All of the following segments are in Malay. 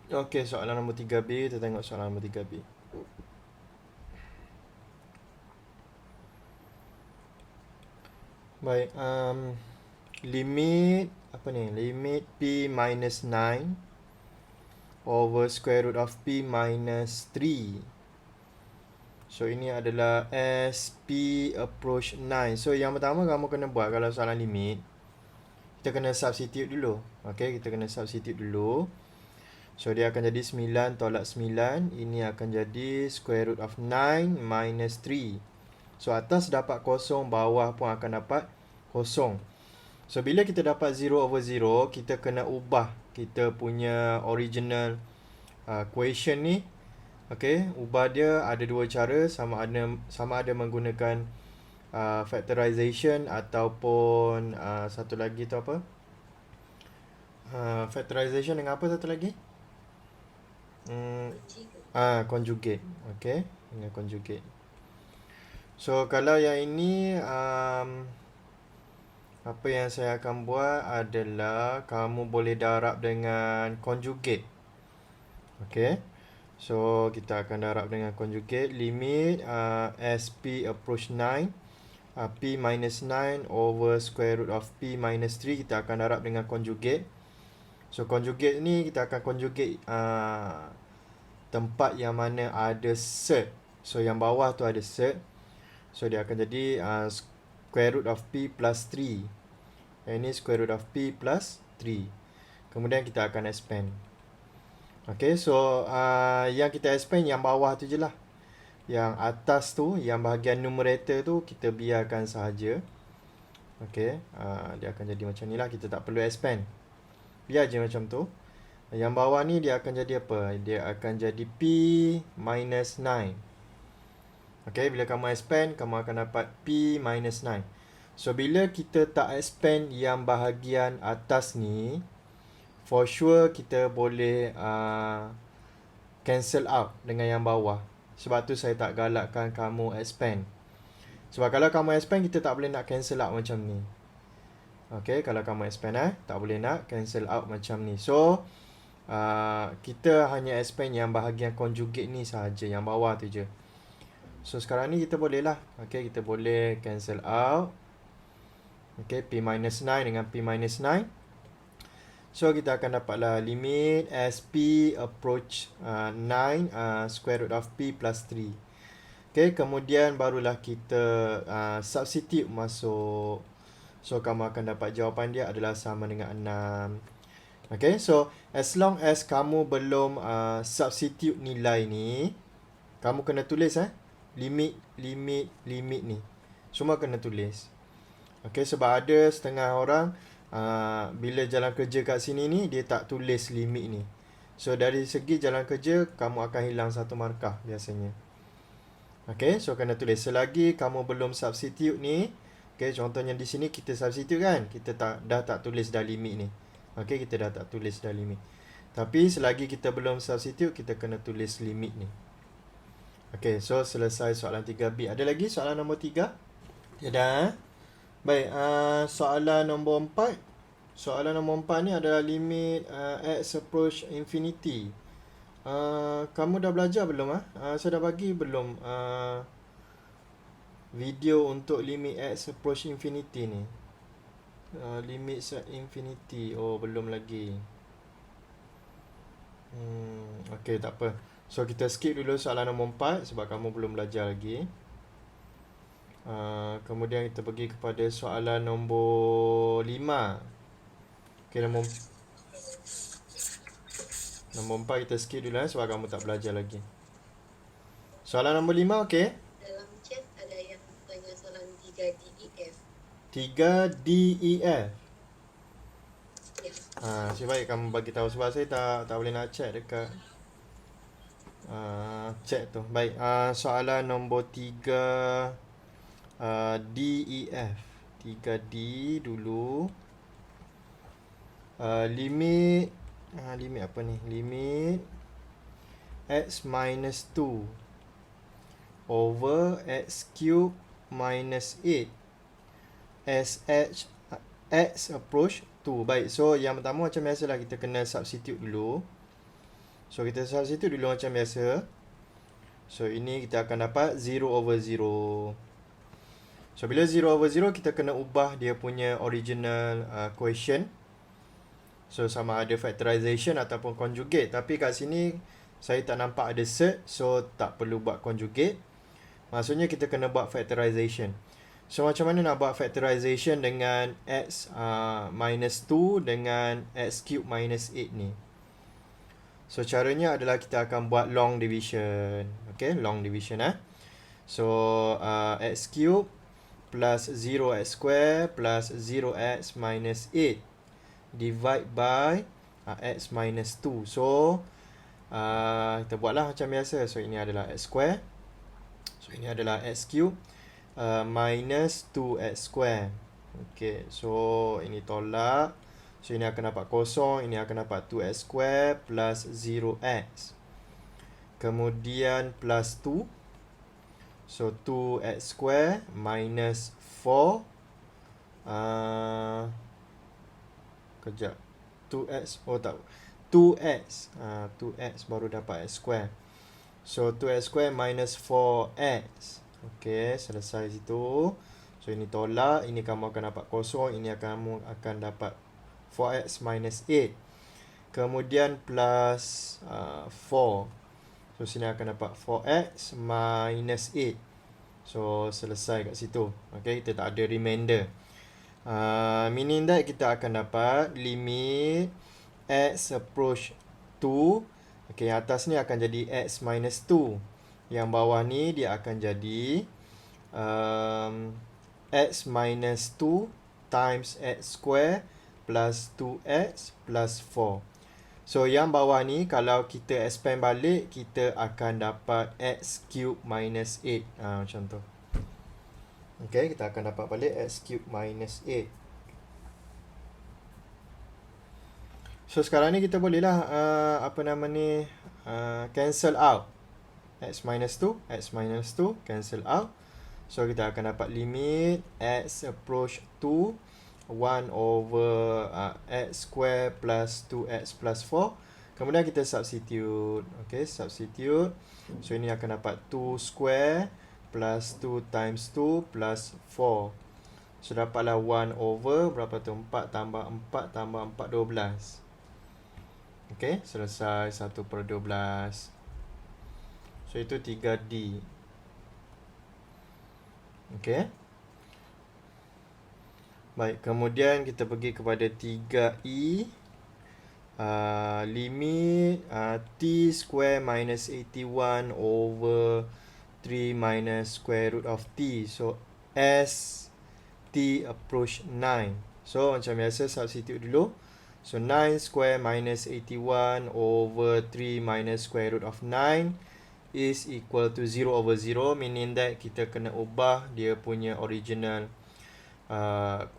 Okey, soalan nombor 3B. Kita tengok soalan nombor 3B. Baik, limit apa ni? Limit P minus 9 over square root of P minus 3. So ini adalah as P approach 9. So yang pertama kamu kena buat kalau soalan limit, kita kena substitute dulu. Okey, kita kena substitute dulu. So dia akan jadi 9 tolak 9. Ini akan jadi square root of 9 minus 3. So atas dapat kosong, bawah pun akan dapat kosong. So bila kita dapat 0 over 0, kita kena ubah kita punya original equation ni. Okay, ubah dia ada dua cara, sama ada menggunakan factorization ataupun satu lagi tu apa? Factorization dengan apa satu lagi? Conjugate. Okay, dengan conjugate. So kalau yang ini apa yang saya akan buat adalah kamu boleh darab dengan conjugate. Okay, so kita akan darab dengan conjugate. Limit SP approach 9 P minus 9 over square root of P minus 3. Kita akan darab dengan conjugate. So conjugate ni kita akan conjugate tempat yang mana ada cert. So yang bawah tu ada cert. So dia akan jadi square root of P plus 3. Yang ini square root of P plus 3. Kemudian kita akan expand. Okay, so yang kita expand yang bawah tu je lah. Yang atas tu, yang bahagian numerator tu, kita biarkan sahaja. Okay, dia akan jadi macam ni lah. Kita tak perlu expand. Biar je macam tu. Yang bawah ni dia akan jadi apa? Dia akan jadi P minus 9. Okay, bila kamu expand, kamu akan dapat P minus 9. So, bila kita tak expand yang bahagian atas ni, for sure kita boleh cancel out dengan yang bawah. Sebab tu saya tak galakkan kamu expand. Sebab kalau kamu expand, kita tak boleh nak cancel out macam ni. Okay, kalau kamu expand tak boleh nak cancel out macam ni. So, kita hanya expand yang bahagian conjugate ni sahaja, yang bawah tu je. So sekarang ni kita boleh lah. Okay, kita boleh cancel out. Okay, P minus 9 dengan P minus 9. So kita akan dapatlah limit SP approach 9 square root of P plus 3. Okay, kemudian barulah kita substitute masuk. So kamu akan dapat jawapan dia adalah sama dengan 6. Okay, so as long as kamu belum substitute nilai ni, kamu kena tulis limit ni. Semua kena tulis. Okay, sebab ada setengah orang bila jalan kerja kat sini ni, dia tak tulis limit ni. So dari segi jalan kerja, kamu akan hilang satu markah biasanya. Okay, so kena tulis. Selagi kamu belum substitute ni, okay, contohnya di sini kita substitute kan, kita dah tak tulis dah limit ni. Okay, kita dah tak tulis dah limit. Tapi selagi kita belum substitute, kita kena tulis limit ni. Okay, so selesai soalan 3B. Ada lagi soalan nombor 3? Tiada. Baik, soalan nombor 4. Soalan nombor 4 ni adalah limit x approach infinity. Kamu dah belajar belum? Saya dah bagi belum video untuk limit x approach infinity ni? Limit set infinity. Oh, belum lagi. Okay, tak apa. So kita skip dulu soalan nombor 4 sebab kamu belum belajar lagi. Kemudian kita pergi kepada soalan nombor 5. Okay, nombor 4 kita skip dulu sebab kamu tak belajar lagi. Soalan nombor 5, okay? Dalam chat ada yang tanya soalan 3DEF. 3DEF. Ya. Sebab baik kamu bagi tahu sebab saya tak boleh nak check dekat chat tu. Baik, soalan nombor 3 DEF. 3D dulu. Limit apa ni? Limit x minus 2 over x cube minus 8 x approach 2. Baik, so yang pertama macam biasalah kita kena substitute dulu. So kita substitute dulu macam biasa. So ini kita akan dapat 0/0. So bila 0/0 kita kena ubah dia punya original quotient. So sama ada factorization ataupun conjugate. Tapi kat sini saya tak nampak ada cert, so tak perlu buat conjugate. Maksudnya kita kena buat factorization. So macam mana nak buat factorization dengan x minus 2 dengan x cube minus 8 ni? So caranya adalah kita akan buat long division. Okay, long division So x cube plus 0x square plus 0x minus 8 divide by x minus 2. So kita buatlah macam biasa. So ini adalah x square. So ini adalah x cube minus 2x square. Okay, so ini tolak. So ini akan dapat kosong. Ini akan dapat 2x square plus 0x. Kemudian plus 2. So 2x square minus 4. Kejap. 2x. Oh tak. 2x. 2x baru dapat x square. So 2x square minus 4x. Okay, selesai situ. So ini tolak. Ini kamu akan dapat kosong. Ini kamu akan dapat 4x minus 8. Kemudian plus 4. So sini akan dapat 4x minus 8. So selesai kat situ. Okay, kita tak ada remainder. Meaning that kita akan dapat limit x approach 2. Okay, yang atas ni akan jadi x minus 2. Yang bawah ni dia akan jadi x minus 2 times x square plus 2x plus 4. So yang bawah ni kalau kita expand balik, kita akan dapat x cube minus 8. Macam tu. Okay, kita akan dapat balik x cube minus 8. So sekarang ni kita bolehlah cancel out. X minus 2, x minus 2 cancel out. So kita akan dapat limit x approach 2 1 over x square plus 2x plus 4. Kemudian kita substitute. Okay, substitute. So ini akan dapat 2 square plus 2 times 2 plus 4. So dapatlah 1 over berapa tu? 4 tambah 4 tambah 4, 12. Okay, selesai 1/12. So itu 3D. Okay. Baik, kemudian kita pergi kepada 3E. Limit t square minus 81 over 3 minus square root of t. So as t approach 9. So macam biasa substitute dulu. So 9 square minus 81 over 3 minus square root of 9 is equal to 0/0, meaning that kita kena ubah dia punya original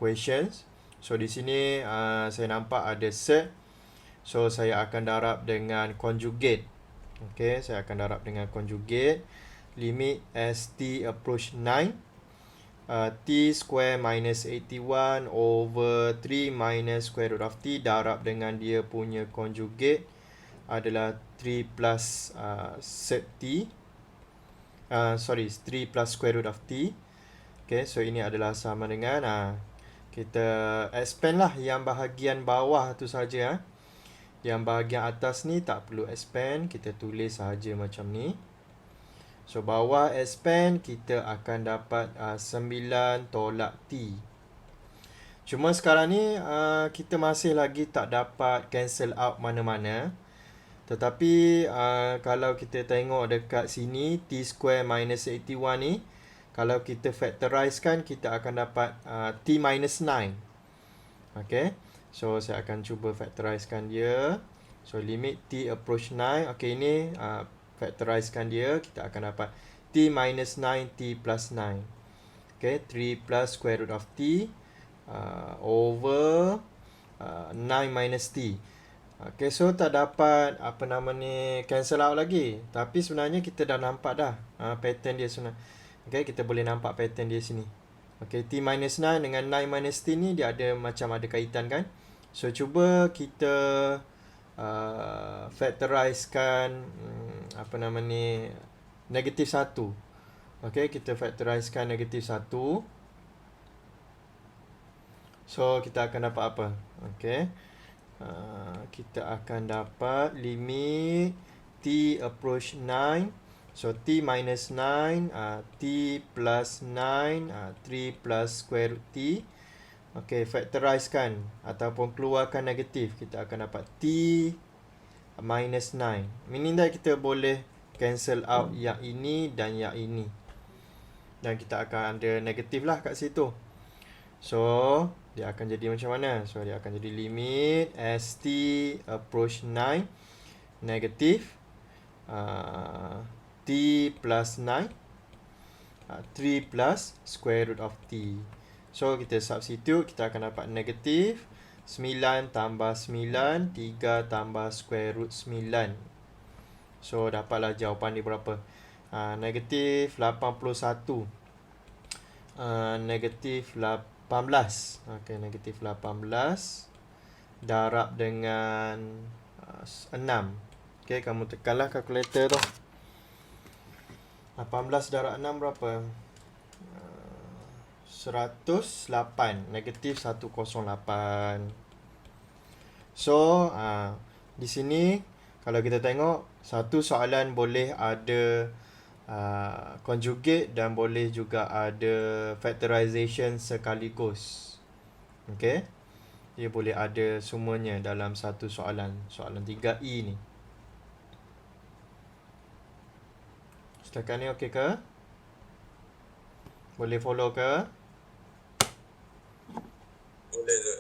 questions. So di sini saya nampak ada set. So saya akan darab dengan conjugate. Okay, saya akan darab dengan conjugate. Limit as t approach 9. T square minus 81 over 3 minus square root of t darab dengan dia punya conjugate adalah 3 plus set t. 3 plus square root of t. Okay, so ini adalah sama dengan kita expand lah yang bahagian bawah tu saja. Yang bahagian atas ni tak perlu expand, kita tulis sahaja macam ni. So bawah expand, kita akan dapat 9 tolak t. Cuma sekarang ni kita masih lagi tak dapat cancel out mana-mana. Tetapi kalau kita tengok dekat sini, t square minus 81 ni, kalau kita factorize kan, kita akan dapat t minus 9. Okay, so saya akan cuba factorize kan dia. So limit t approach 9. Okay, ini factorize kan dia, kita akan dapat t minus 9 t plus 9. Okay, 3 plus square root of t over 9 minus t. Okay, so tak dapat cancel out lagi. Tapi sebenarnya kita dah nampak dah pattern dia sebenarnya. Okay, kita boleh nampak pattern dia sini. Okay, t minus 9 dengan 9 minus t ni dia ada macam ada kaitan kan. So cuba kita factorizekan apa nama ni, negatif 1. Okey, kita factorizekan negatif 1. So kita akan dapat apa? Okey. Kita akan dapat limit t approach 9. So t minus 9, t plus 9, 3 plus square root t. Okey, factorizekan ataupun keluarkan negatif, kita akan dapat t minus 9. Meaning that kita boleh cancel out yang ini dan yang ini. Dan kita akan ada negatif lah kat situ. So, dia akan jadi macam mana? So, dia akan jadi limit as t approach 9 negatif t plus 9 3 plus square root of t. So, kita substitute, kita akan dapat negatif 9 tambah 9, 3 tambah square root 9. So, dapatlah jawapan dia berapa? Negatif 81. Negatif 18. Okay, negatif 18 darab dengan 6. Okay, kamu tekanlah kalkulator tu. 18 darab 6 berapa? 108. Negatif 108. So, di sini kalau kita tengok, satu soalan boleh ada conjugate dan boleh juga ada factorization sekaligus. Okay, dia boleh ada semuanya dalam satu soalan. Soalan 3E ni. Setakat ni okey ke? Boleh follow ke? Boleh tu.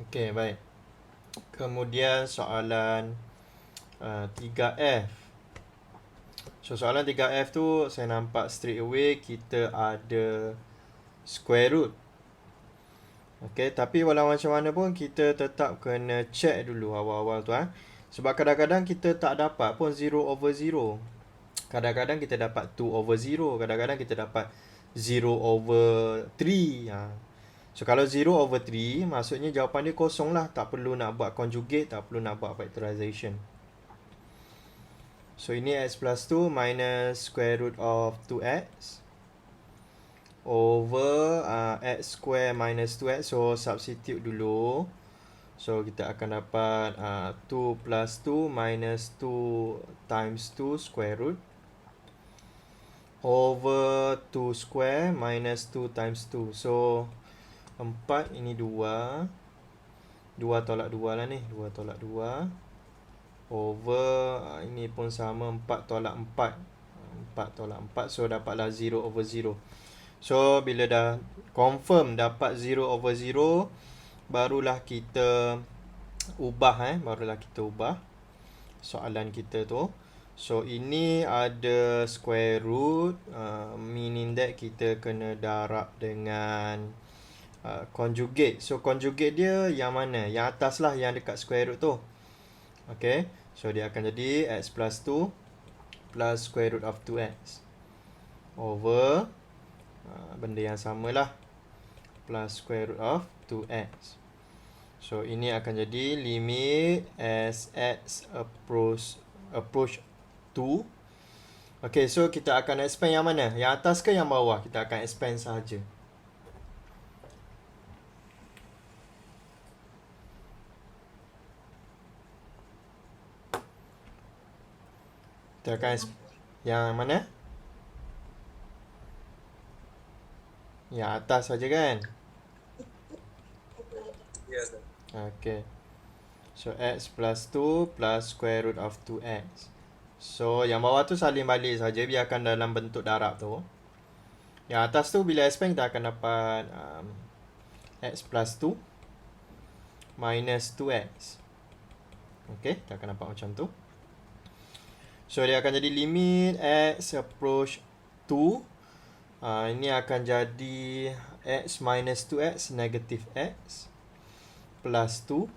Okey, baik. Kemudian soalan 3F. So, soalan 3F tu saya nampak straight away kita ada square root. Okey, tapi walau macam mana pun kita tetap kena check dulu awal-awal tu. Sebab kadang-kadang kita tak dapat pun 0 over 0. Kadang-kadang kita dapat 2 over 0. Kadang-kadang kita dapat 0 over 3. So, kalau 0 over 3, maksudnya jawapan dia kosong lah. Tak perlu nak buat conjugate, tak perlu nak buat factorization. So, ini x plus 2 minus square root of 2x over x square minus 2x. So, substitute dulu. So, kita akan dapat 2 plus 2 minus 2 times 2 square root over 2 square minus 2 times 2. So, 4 ini 2. 2 tolak 2 lah ni. 2 tolak 2. Over, ini pun sama. 4 tolak 4. 4 tolak 4. So, dapatlah 0 over 0. So, bila dah confirm dapat 0 over 0, barulah kita ubah. Barulah kita ubah soalan kita tu. So, ini ada square root. Meaning that kita kena darab dengan conjugate. So, conjugate dia yang mana? Yang atas lah, yang dekat square root tu. Okay. So, dia akan jadi x plus 2 plus square root of 2x over benda yang sama lah, plus square root of 2x. So, ini akan jadi limit as x approach 2. Okay, so kita akan expand yang mana? Yang atas ke yang bawah? Kita akan expand sahaja. Kita akan yang mana? Yang atas saja kan? Yes. Okay. So, x plus 2 plus square root of 2x. So, yang bawah tu salin balik saja, biarkan dalam bentuk darab tu. Yang atas tu bila expand kita akan dapat x plus 2 minus 2x. Okay, kita akan dapat macam tu. So, dia akan jadi limit x approach 2. Ini akan jadi x minus 2x negative x plus 2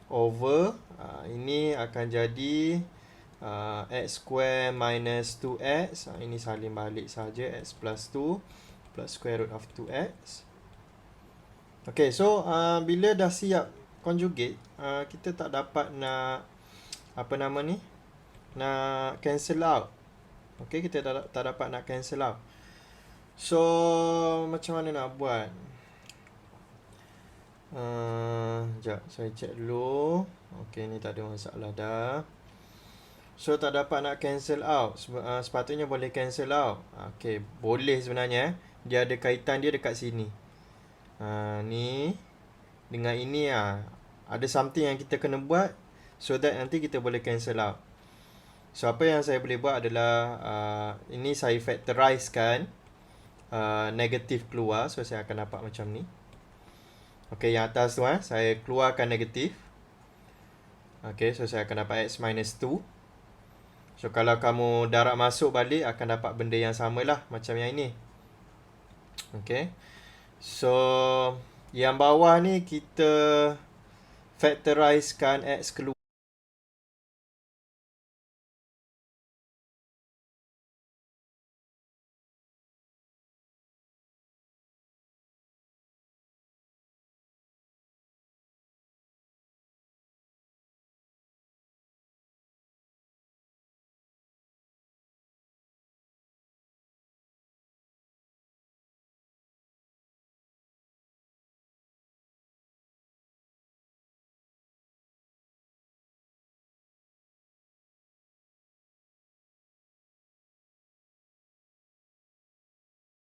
over ini akan jadi x square minus 2x. Ini salin balik saja, x plus 2 plus square root of 2x Okay, so bila dah siap conjugate, kita tak dapat nak apa nama ni, nak cancel out. Okay, kita tak dapat nak cancel out. So macam mana nak buat? Sekejap, saya check dulu. Okay, ni tak ada masalah dah. So tak dapat nak cancel out. Sepatutnya boleh cancel out. Okay, boleh sebenarnya. Dia ada kaitan dia dekat sini. Ni dengan ini ada something yang kita kena buat so that nanti kita boleh cancel out. So apa yang saya boleh buat adalah ini saya factorize kan, negatif keluar. So saya akan dapat macam ni. Okay, yang atas tu saya keluarkan negatif. Okay, so saya akan dapat x minus 2. So kalau kamu darab masuk balik akan dapat benda yang sama lah macam yang ini. Okay, so yang bawah ni kita factorizekan x keluar.